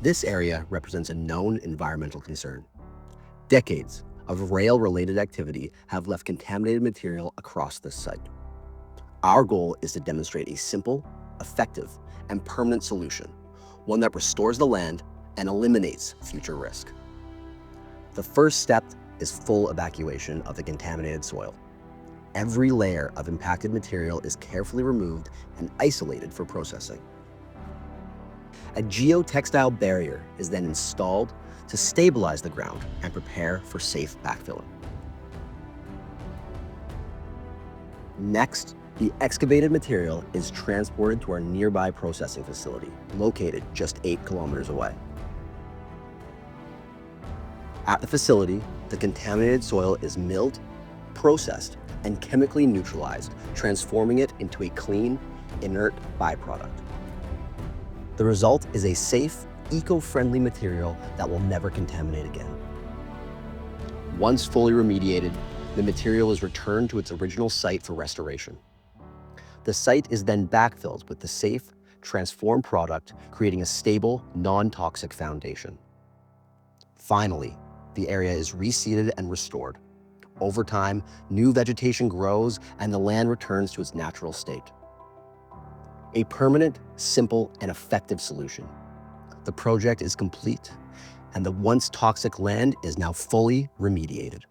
This area represents a known environmental concern. Decades of rail-related activity have left contaminated material across this site. Our goal is to demonstrate a simple, effective, and permanent solution, one that restores the land and eliminates future risk. The first step is full evacuation of the contaminated soil. Every layer of impacted material is carefully removed and isolated for processing. A geotextile barrier is then installed to stabilize the ground and prepare for safe backfilling. Next, the excavated material is transported to our nearby processing facility, located just 8 kilometers away. At the facility, the contaminated soil is milled, processed, and chemically neutralized, transforming it into a clean, inert byproduct. The result is a safe, eco-friendly material that will never contaminate again. Once fully remediated, the material is returned to its original site for restoration. The site is then backfilled with the safe, transformed product, creating a stable, non-toxic foundation. Finally, the area is reseeded and restored. Over time, new vegetation grows and the land returns to its natural state. A permanent, simple, and effective solution. The project is complete, and the once toxic land is now fully remediated.